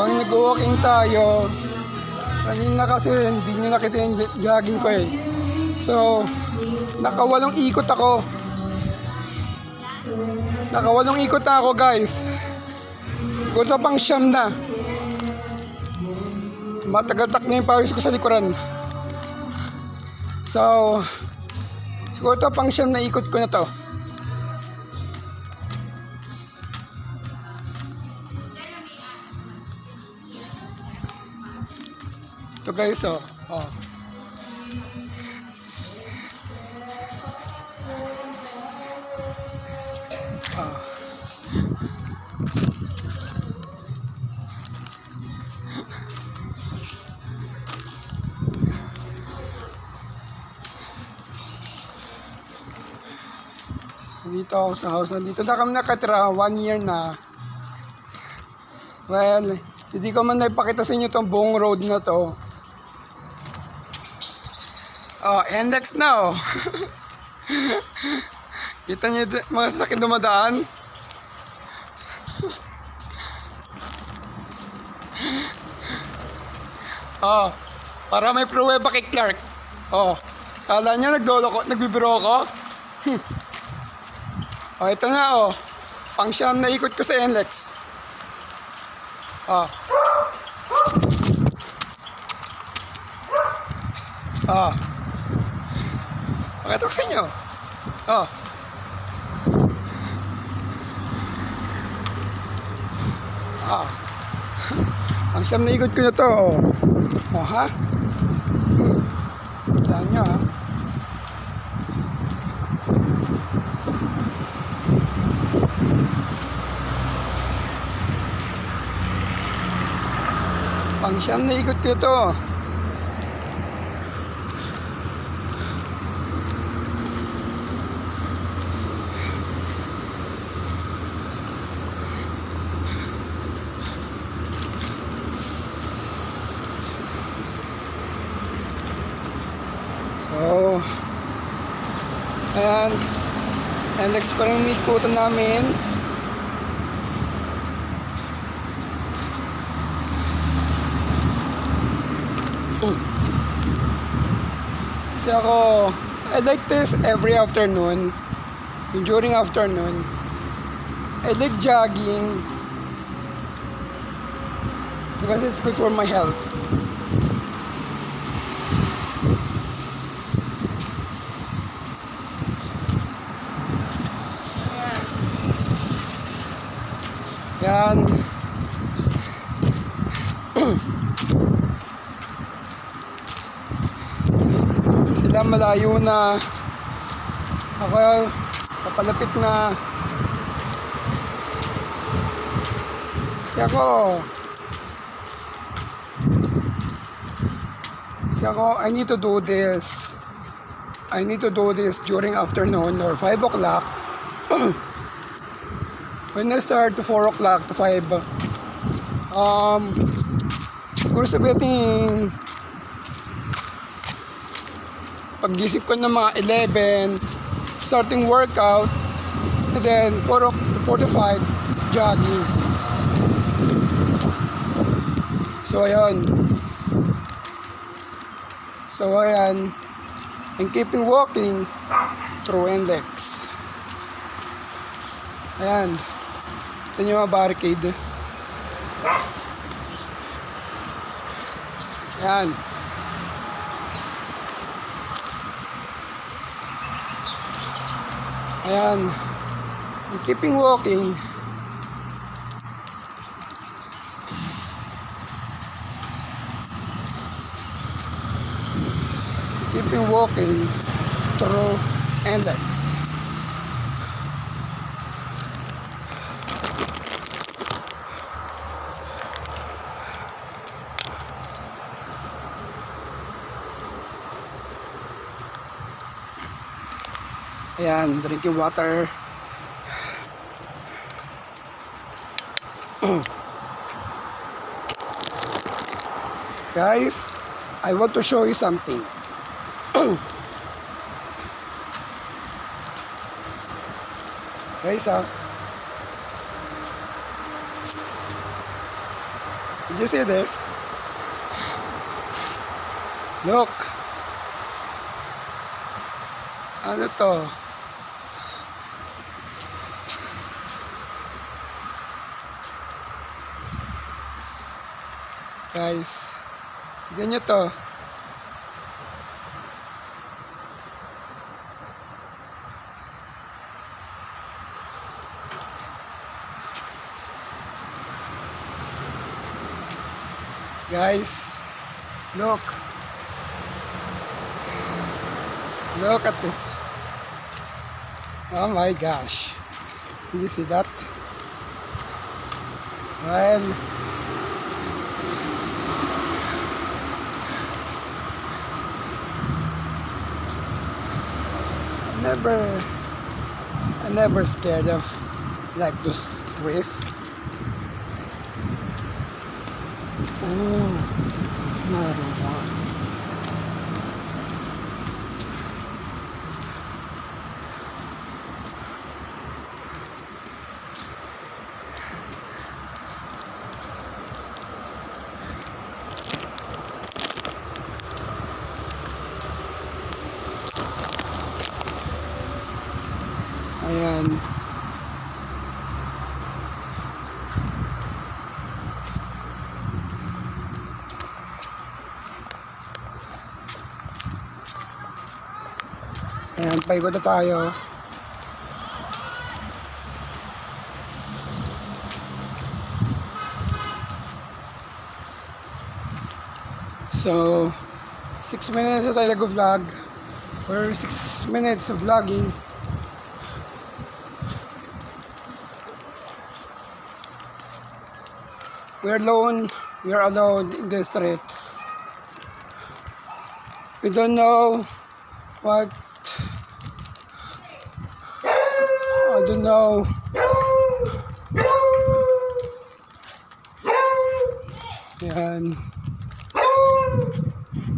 Habang nag-walking tayo, kanina kasi hindi nyo nakita yung jogging ko eh. So, nakawalong ikot ako. Nakawalong ikot na ako guys. Siguro pang siyam na. Matagal-tak na yung pawis ko sa likuran. So, siguro pang siyam na ikot ko na to. Ito guys, oh. Dito ako sa house. Nandito na kami nakatira. 1 year na. Well, hindi ko man naipakita sa inyo itong buong road na to. Oh, index na oh. Kita niyo mga sasakyan dumadaan? Oh, para may pruweba kay Clark. Oh, kala niyo nagbibiro ko? Oh, ito na oh. Pang siyam na ikot ko sa NLEX. Oh. Oh. Pakita ko sa inyo. Oh. Ah. Pang siyam na ikot ko na to. Oh, oh ha? Tandaan nyo ha. Pang siyam na ikot ko ito. So, ayan. And next pa rin ikutan namin. Kasi ako, I like this every afternoon. During afternoon, I like jogging because it's good for my health. Yan. Sila malayo na. Ako papalapit na. Kasi ako, I need to do this. I need to do this during afternoon or 5 o'clock. When I start to 4 o'clock to 5, siguro sabihin, paggising ko ng mga 11, starting workout, and then 4 to 5, jogging. So, ayan. And keeping walking through index. Ayan. Ito yung mga barricade. Ayan. Ayan. And keeping walking. Keeping walking through index. Ayan, drinking water. Guys, I want to show you something. Guys, Did you see this? Look. Ano to? Guys, tignan nyo to. Guys, look. Look at this. Oh my gosh. Did you see that? Well, I'm never scared of like those trees. Oh, marijuana. Ayan. Ayan, paikot na tayo. So, 6 minutes na tayo nag-vlog. Or 6 minutes of vlogging. We're alone in the streets. We don't know what, I don't know. Yan.